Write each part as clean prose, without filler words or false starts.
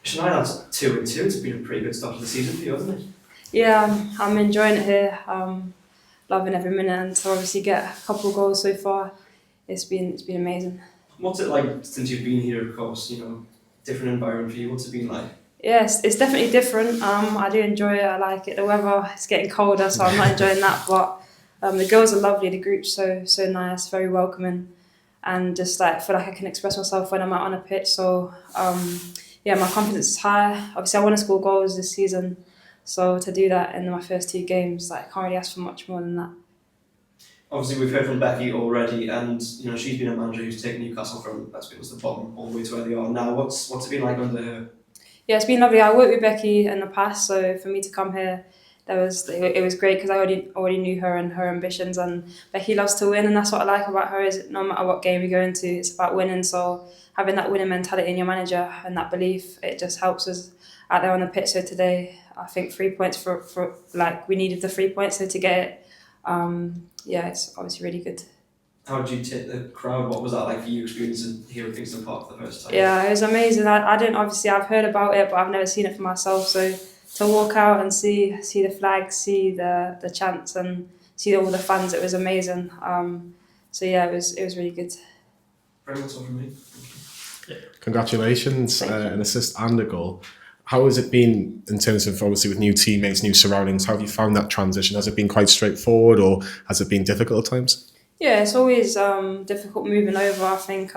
Shania, that's 2-2. It's been a pretty good start to the season for you, hasn't it? Yeah, I'm enjoying it here. Loving every minute, and to obviously get a couple of goals so far, it's been amazing. What's it like since you've been here? Of course, different environment for you. What's it been like? Yes, it's definitely different. I do enjoy it. I like it. The weather is getting colder, so I'm not enjoying that. But the girls are lovely. The group's so nice, very welcoming, and just like feel like I can express myself when I'm out on a pitch. So yeah, my confidence is high. Obviously, I want to score goals this season, so to do that in my first 2 games, like, I can't really ask for much more than that. Obviously, we've heard from Becky already, and she's been a manager who's taken Newcastle from, let's be honest, the bottom all the way to where they are now. What's it been like under her? Yeah, it's been lovely. I worked with Becky in the past, so for me to come here, it was great because I already knew her and her ambitions. And Becky loves to win, and that's what I like about her. Is no matter what game we go into, it's about winning. So having that winning mentality in your manager and that belief, it just helps us out there on the pitch. So today, I think 3 points for like, we needed the 3 points, so to get it, yeah, it's obviously really good. How did you take the crowd? What was that like for you, experiencing here at Kingston Park for the first time? Yeah, it was amazing. I didn't, obviously, I've heard about it, but I've never seen it for myself. So to walk out and see the flag, see the chants, and see all the fans, it was amazing. So yeah, it was really good. Very much so from me. Congratulations, an assist and a goal. How has it been in terms of, obviously, with new teammates, new surroundings? How have you found that transition? Has it been quite straightforward, or has it been difficult at times? Yeah, it's always difficult moving over. I think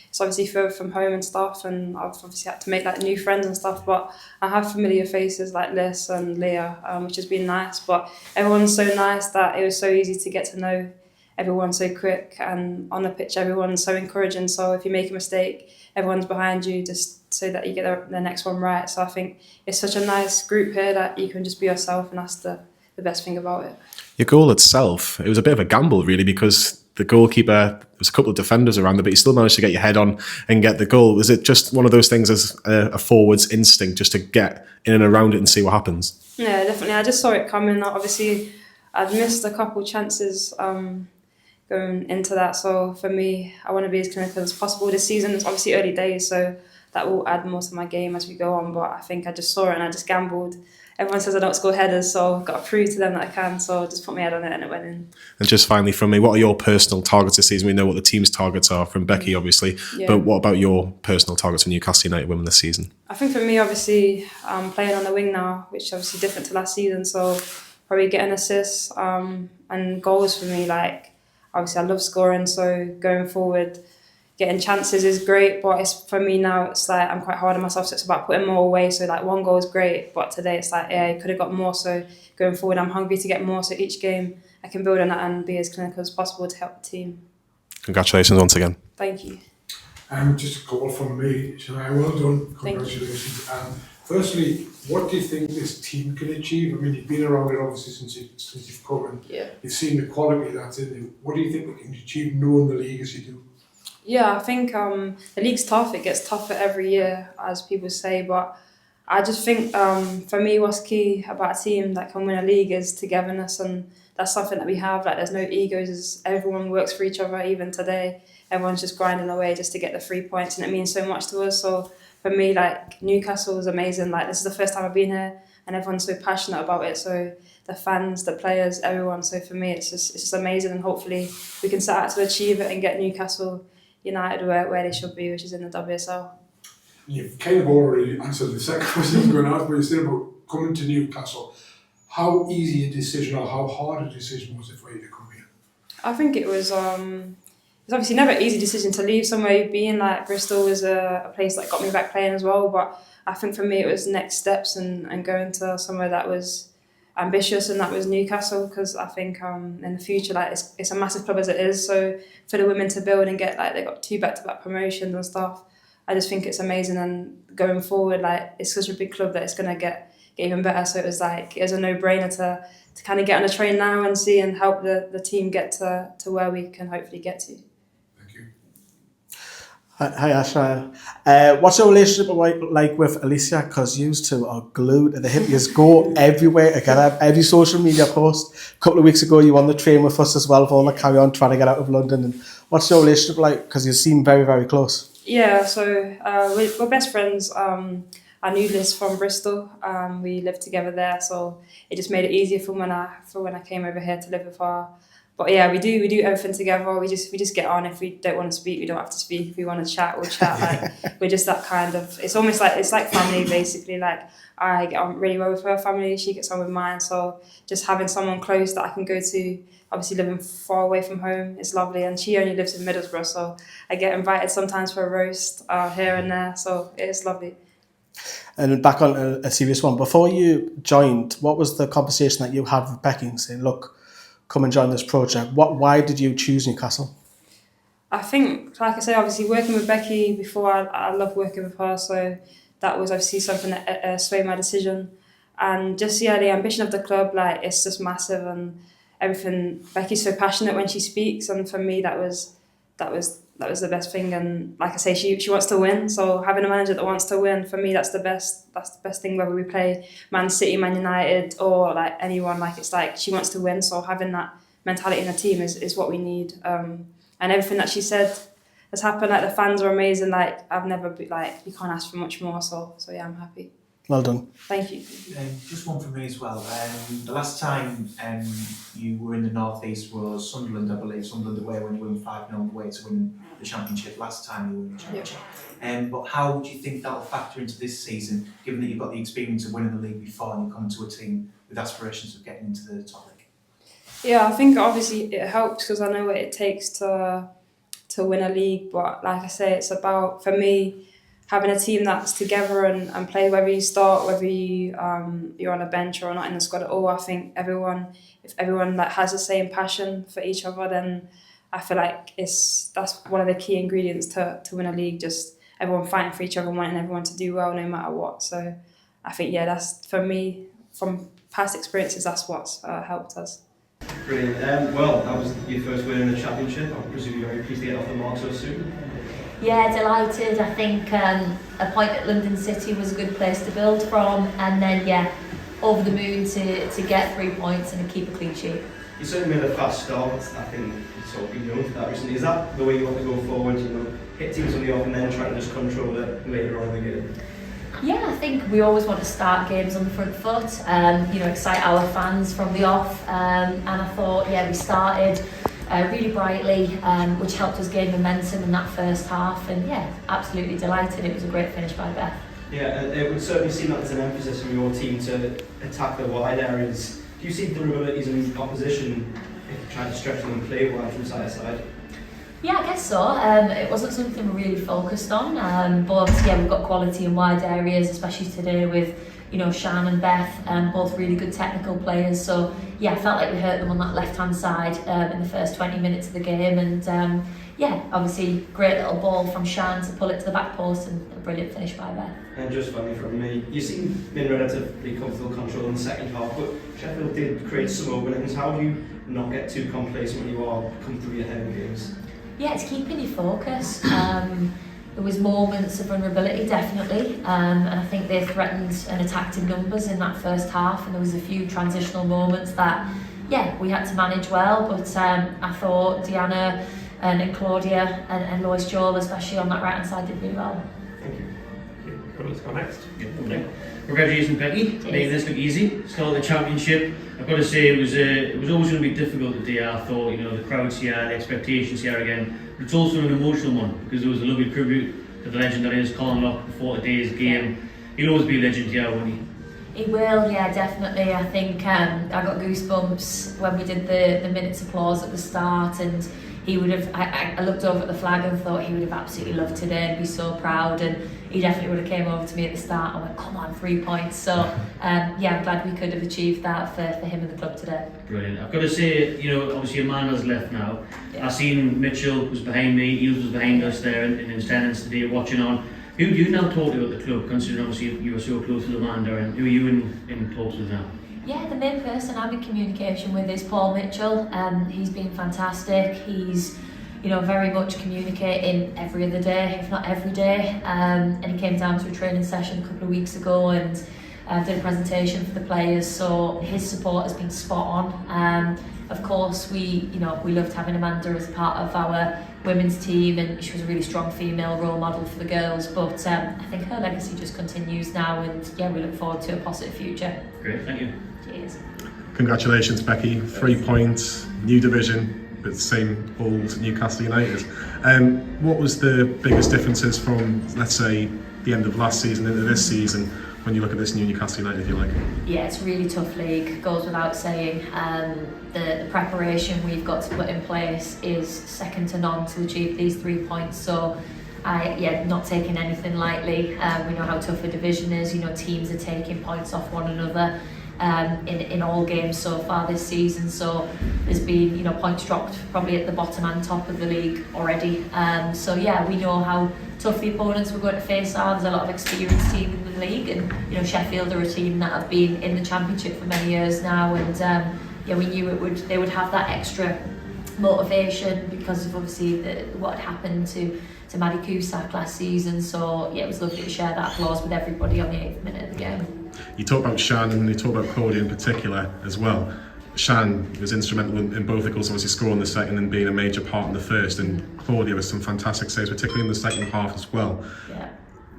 it's obviously further from home and stuff, and I've obviously had to make like new friends and stuff. But I have familiar faces like Liz and Leah, which has been nice. But everyone's so nice that it was so easy to get to know everyone so quick. And on the pitch, everyone's so encouraging. So if you make a mistake, everyone's behind you just so that you get the next one right. So I think it's such a nice group here that you can just be yourself, and that's the best thing about it. Your goal itself, it was a bit of a gamble, really, because the goalkeeper, there was a couple of defenders around there, but you still managed to get your head on and get the goal. Was it just one of those things as a forward's instinct, just to get in and around it and see what happens? Yeah, definitely. I just saw it coming. Obviously, I'd missed a couple chances going into that. So for me, I want to be as clinical as possible this season. It's obviously early days, so that will add more to my game as we go on. But I think I just saw it and I just gambled. Everyone says I don't score headers, so I've got to prove to them that I can. So I just put my head on it and it went in. And just finally from me, what are your personal targets this season? We know what the team's targets are from Becky, obviously. Yeah. But what about your personal targets for Newcastle United Women this season? I think for me, obviously, I'm playing on the wing now, which is obviously different to last season. So probably getting assists and goals for me. Like, obviously, I love scoring. So going forward, getting chances is great, but for me now, it's like I'm quite hard on myself, so it's about putting more away. So like 1 goal is great, but today it's like, yeah, you could have got more. So going forward, I'm hungry to get more. So each game I can build on that and be as clinical as possible to help the team. Congratulations once again. Thank you. Just a couple from me, Shania. Well done. Congratulations. Firstly, what do you think this team can achieve? I mean, you've been around it obviously since you've come, and you've seen the quality that's in it. What do you think they can achieve knowing the league as you do? Yeah, I think the league's tough. It gets tougher every year, as people say. But I just think for me, what's key about a team that can win a league is togetherness, and that's something that we have. Like, there's no egos. Everyone works for each other. Even today, everyone's just grinding away just to get the 3 points, and it means so much to us. So for me, like, Newcastle is amazing. Like, this is the first time I've been here, and everyone's so passionate about it. So the fans, the players, everyone. So for me, it's just amazing, and hopefully we can set out to achieve it and get Newcastle United where they should be, which is in the WSL. You've kind of already answered the second question I was going to ask, but you said about coming to Newcastle. How easy a decision or how hard a decision was it for you to come here? I think it was it's obviously never an easy decision to leave somewhere you've been. Like, Bristol was a place that got me back playing as well, but I think for me it was next steps and going to somewhere that was ambitious, and that was Newcastle, because I think in the future, like, it's a massive club as it is. So for the women to build and get, like, they got 2 back-to-back promotions and stuff, I just think it's amazing. And going forward, like, it's such a big club that it's gonna get even better. So it was a no-brainer to kind of get on a train now and see and help the team get to where we can hopefully get to. Thank you. Hi Ashna. What's your relationship like with Alicia? Because you two are glued to the hip. You go everywhere together, every social media post. A couple of weeks ago, you were on the train with us as well for all the carry on trying to get out of London. And what's your relationship like? Because you seem very, very close. Yeah, so we're best friends. I knew Liz from Bristol. We lived together there, so it just made it easier for when I came over here to live with her. But yeah, we do everything together. We just get on. If we don't want to speak, we don't have to speak. If we want to chat, we'll chat. Like we're just that kind of. It's almost like it's like family basically. Like I get on really well with her family. She gets on with mine. So just having someone close that I can go to. Obviously living far away from home is lovely, and she only lives in Middlesbrough, so I get invited sometimes for a roast here and there. So it is lovely. And back on a serious one, before you joined, what was the conversation that you had with Becky saying, look, come and join this project? Why did you choose Newcastle? I think, like I say, obviously working with Becky before, I love working with her, so that was obviously something that swayed my decision. And just, the ambition of the club, like, it's just massive, and everything. Becky's so passionate when she speaks, and for me, that was the best thing. And like I say, she wants to win, so having a manager that wants to win, for me, that's the best thing. Whether we play Man City, Man United, or like anyone, like it's like she wants to win. So having that mentality in the team is what we need. And everything that she said has happened. Like the fans are amazing. Like I've never been, like, you can't ask for much more. So yeah, I'm happy. Well done. Thank you. Just one from me as well. The last time you were in the North East was Sunderland, I believe, Sunderland away, when you won 5-0 away to win the Championship last time you won the Championship. But how do you think that'll factor into this season, given that you've got the experience of winning the league before and you come to a team with aspirations of getting into the top league? Yeah, I think obviously it helps because I know what it takes to win a league. But like I say, it's about, for me, having a team that's together and play, whether you start, whether you're on a bench or not in the squad at all. I think if everyone like has the same passion for each other, then I feel like that's one of the key ingredients to win a league. Just everyone fighting for each other and wanting everyone to do well no matter what. So I think, that's, for me, from past experiences, that's what's helped us. Brilliant. Well, that was your first win in the Championship. I presume you're very pleased to get off the mark so soon. Yeah, delighted. I think a point at London City was a good place to build from, and then over the moon to get 3 points and keep a clean sheet. You certainly made a fast start. I think you've sort of been known for that recently. Is that the way you want to go forward? Hit teams on the off and then try to just control it later on in the game? Yeah, I think we always want to start games on the front foot. Excite our fans from the off. And I thought, we started really brightly, which helped us gain momentum in that first half. And absolutely delighted. It was a great finish by Beth. Yeah, it would certainly seem like there's an emphasis from your team to attack the wide areas. Do you see vulnerabilities in opposition if you're trying to stretch them and play wide from side to side? Yeah, I guess so. It wasn't something we really focused on, but we've got quality in wide areas, especially today with Shan and Beth, both really good technical players. So I felt like we hurt them on that left-hand side in the first 20 minutes of the game, and obviously great little ball from Shan to pull it to the back post, and a brilliant finish by Beth. And just finally from me, you seem in relatively comfortable control in the second half, but Sheffield did create some openings. How do you not get too complacent when you are comfortably ahead in games? Yeah, it's keeping you focused. There was moments of vulnerability, definitely, and I think they threatened and attacked in numbers in that first half, and there was a few transitional moments that, we had to manage well, but I thought Deanna and Claudia and Lois Joel, especially on that right-hand side, did really well. Thank you. Well, let's go next. Okay. Congratulations, Becky, making this look easy. Start the Championship. I've got to say, it was always going to be difficult today. I thought, the crowd's here, the expectations here again. But it's also an emotional one because there was a lovely tribute to the legend that is Colin Lock before today's game. He'll always be a legend here, won't he? He will, definitely. I think I got goosebumps when we did the minute's applause at the start, and he would have. I looked over at the flag and thought he would have absolutely loved today and be so proud. And he definitely would have came over to me at the start and went, "Come on, 3 points." So I'm glad we could have achieved that for him and the club today. Brilliant. I've got to say, obviously Amanda's left now. Yeah. I seen Mitchell was behind me, Eels was behind us there in attendance today, watching on. Who do you now talk to at the club, considering obviously you were so close to Amanda, and who are you in talks with now? Yeah, the main person I'm in communication with is Paul Mitchell. He's been fantastic. He's, very much communicating every other day, if not every day. And he came down to a training session a couple of weeks ago and did a presentation for the players. So his support has been spot on. Of course, we loved having Amanda as part of our women's team, and she was a really strong female role model for the girls. But I think her legacy just continues now, and yeah, we look forward to a positive future. Great, thank you. Cheers. Congratulations, Becky. 3 points, new division, but same old Newcastle United. What was the biggest differences from, let's say, the end of last season into this season, when you look at this new Newcastle United, if you like? Yeah, it's a really tough league, goes without saying. The preparation we've got to put in place is second to none to achieve these 3 points. So, not taking anything lightly. We know how tough a division is. You know, teams are taking points off one another in all games so far this season. So there's been, you know, points dropped probably at the bottom and top of the league already. So yeah, we know how tough the opponents we're going to face are. There's a lot of experienced team in the league, and you know, Sheffield are a team that have been in the Championship for many years now, and we knew they would have that extra motivation because of obviously what had happened to Maddie Cusack last season. So yeah, it was lovely to share that applause with everybody on the 8th minute of the game. You talk about Shan and you talk about Claudia in particular as well. Shan was instrumental in both the goals, obviously scoring the second and being a major part in the first, and Claudia with some fantastic saves, particularly in the second half as well. Yeah.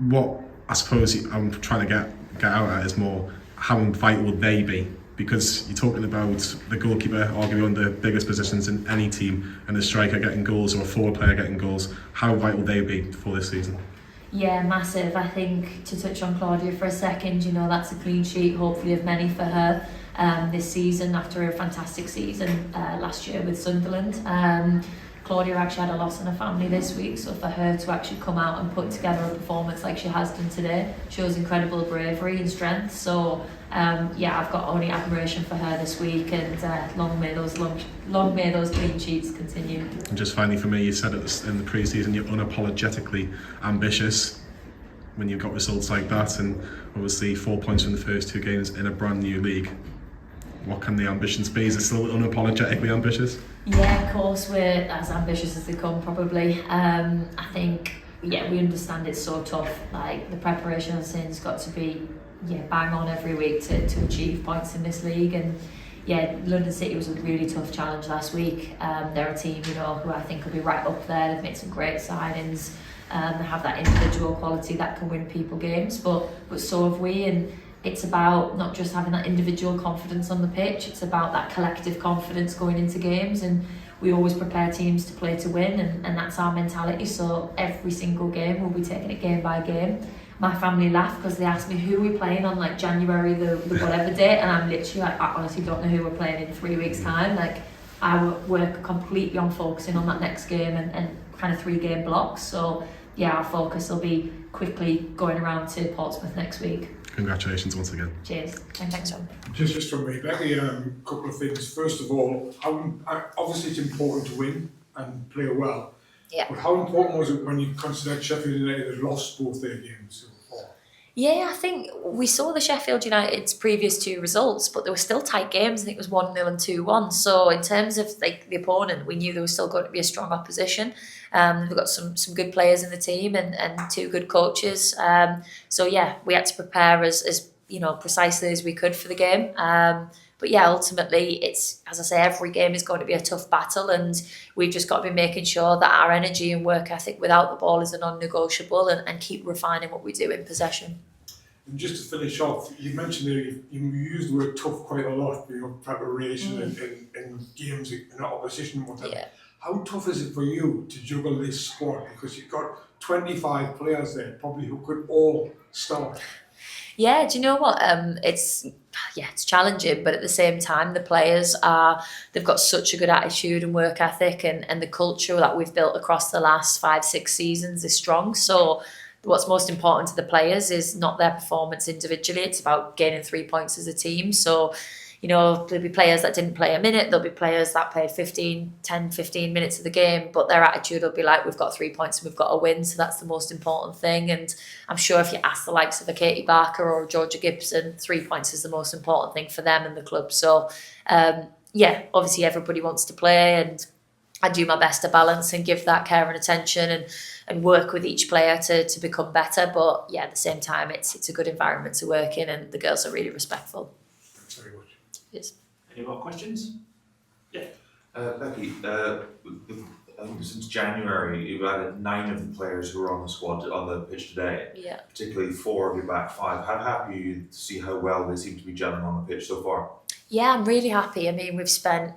What I suppose I'm trying to get out at is more how vital would they be? Because you're talking about the goalkeeper, arguably one of the biggest positions in any team, and the striker getting goals or a forward player getting goals. How vital would they be for this season? Yeah, massive. I think to touch on Claudia for a second, you know, that's a clean sheet, hopefully of many for her this season after a fantastic season last year with Sunderland. Claudia actually had a loss in her family this week, so for her to actually come out and put together a performance like she has done today shows incredible bravery and strength. So I've got only admiration for her this week, and long may those clean sheets continue. And just finally for me, you said it in the pre-season, you're unapologetically ambitious when you've got results like that, and obviously 4 points from the first 2 games in a brand new league. What can the ambitions be? Is it still unapologetically ambitious? Yeah, of course, we're as ambitious as they come, probably. I think, we understand it's so tough. Like, the preparation on sin's got to be bang on every week to achieve points in this league. And London City was a really tough challenge last week. They're a team, you know, who I think will be right up there. They've made some great signings. They have that individual quality that can win people games, but so have we. And it's about not just having that individual confidence on the pitch, it's about that collective confidence going into games, and we always prepare teams to play to win, and that's our mentality. So every single game we'll be taking it game by game. My family laugh because they ask me who we're playing on like January the whatever date, and I'm literally like, I honestly don't know who we're playing in 3 weeks time. Like, I work completely on focusing on that next game and kind of 3 game blocks. So yeah, our focus will be quickly going around to Portsmouth next week. Congratulations once again. Cheers. And thanks, John. Just from me, Becky, a couple of things. First of all, obviously it's important to win and play well. Yeah. But how important was it when you considered Sheffield United had lost both their games? Yeah, I think we saw the Sheffield United's previous 2 results, but they were still tight games. I think it was 1-0 and 2-1. So in terms of like the opponent, we knew there was still going to be a strong opposition. We've got some good players in the team and 2 good coaches. So yeah, we had to prepare as you know, precisely as we could for the game. But yeah, ultimately, it's, as I say, every game is going to be a tough battle, and we've just got to be making sure that our energy and work ethic without the ball is a non-negotiable, and keep refining what we do in possession. And just to finish off, you mentioned there, you used the word tough quite a lot, you know, preparation in games in opposition and whatever. Yeah. How tough is it for you to juggle this squad? Because you've got 25 players there, probably who could all start. Yeah, do you know what? It's challenging, but at the same time, the players they've got such a good attitude and work ethic, and the culture that we've built across the last 5-6 seasons is strong. So what's most important to the players is not their performance individually, it's about gaining 3 points as a team. So, you know, there'll be players that didn't play a minute, there'll be players that played 15 minutes of the game, but their attitude will be like, we've got 3 points and we've got a win, so that's the most important thing. And I'm sure if you ask the likes of a Katie Barker or a Georgia Gibson, 3 points is the most important thing for them and the club. So, obviously everybody wants to play, and I do my best to balance and give that care and attention and work with each player to become better. But yeah, at the same time, it's a good environment to work in, and the girls are really respectful. Thanks very much. Yes. Any more questions? Yeah. Becky, I think since January, you've added 9 of the players who are on the squad on the pitch today. Yeah. Particularly 4 of your back 5. How happy are you to see how well they seem to be gelling on the pitch so far? Yeah, I'm really happy. I mean, we've spent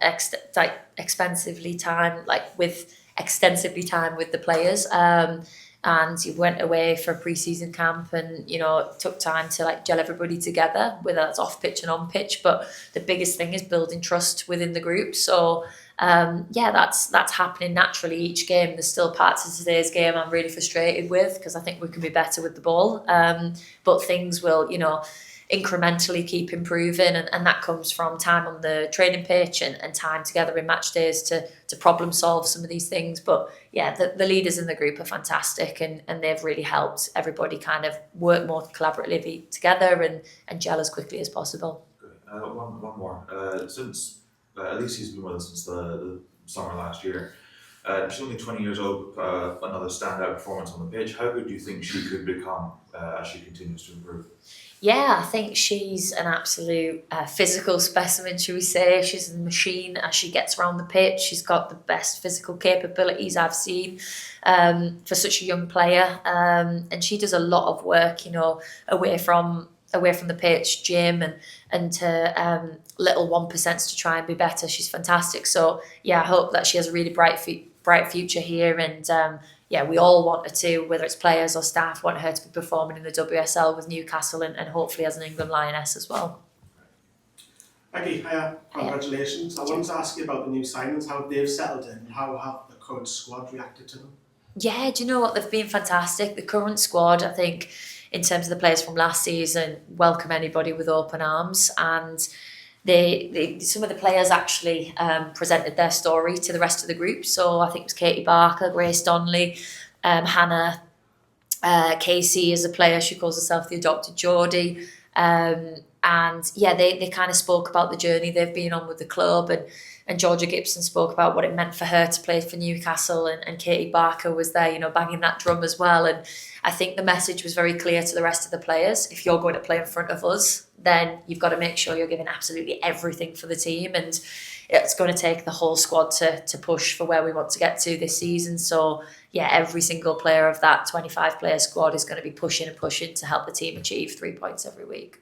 extensively time with the players. And you went away for a pre-season camp, and it took time to like gel everybody together, whether that's off pitch and on pitch. But the biggest thing is building trust within the group. So that's happening naturally each game. There's still parts of today's game I'm really frustrated with because I think we can be better with the ball. But things will, incrementally keep improving, and that comes from time on the training pitch and time together in match days to problem solve some of these things. But yeah, the leaders in the group are fantastic, and they've really helped everybody kind of work more collaboratively together and gel as quickly as possible. One more. Since Alicia's been with us since the summer last year. She's only 20 years old, another standout performance on the pitch. How good do you think she could become as she continues to improve? Yeah, I think she's an absolute physical specimen, should we say. She's a machine as she gets around the pitch. She's got the best physical capabilities I've seen for such a young player. And she does a lot of work, away from the pitch, gym and to little 1% to try and be better. She's fantastic. So yeah, I hope that she has a really bright future here, and we all want her to, whether it's players or staff, want her to be performing in the WSL with Newcastle and hopefully as an England Lioness as well. Becky, congratulations. I wanted to ask you about the new signings, how they've settled in, and how have the current squad reacted to them? Yeah, do you know what? They've been fantastic. The current squad, I think, in terms of the players from last season, welcome anybody with open arms, and some of the players actually presented their story to the rest of the group. So I think it was Katie Barker, Grace Donnelly, Hannah, Casey is a player. She calls herself the adopted Geordie. And yeah, they kind of spoke about the journey they've been on with the club, and Georgia Gibson spoke about what it meant for her to play for Newcastle, and Katie Barker was there, banging that drum as well. And I think the message was very clear to the rest of the players. If you're going to play in front of us, then you've got to make sure you're giving absolutely everything for the team. And it's going to take the whole squad to push for where we want to get to this season. So yeah, every single player of that 25-player squad is going to be pushing to help the team achieve 3 points every week.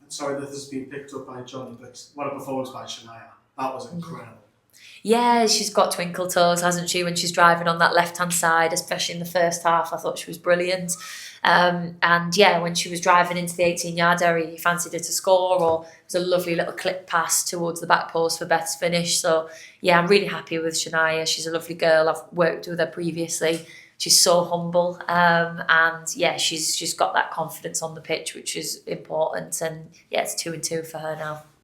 Sorry that this has been picked up by Johnny, but what a performance by Shania. That was incredible. Yeah, she's got twinkle toes, hasn't she, when she's driving on that left-hand side, especially in the first half. I thought she was brilliant. And yeah, when she was driving into the 18-yard area, you fancied her to score, or it was a lovely little clip pass towards the back post for Beth's finish. So yeah, I'm really happy with Shania. She's a lovely girl. I've worked with her previously. She's so humble, and yeah, she's got that confidence on the pitch, which is important. And yeah, it's 2-2 for her now.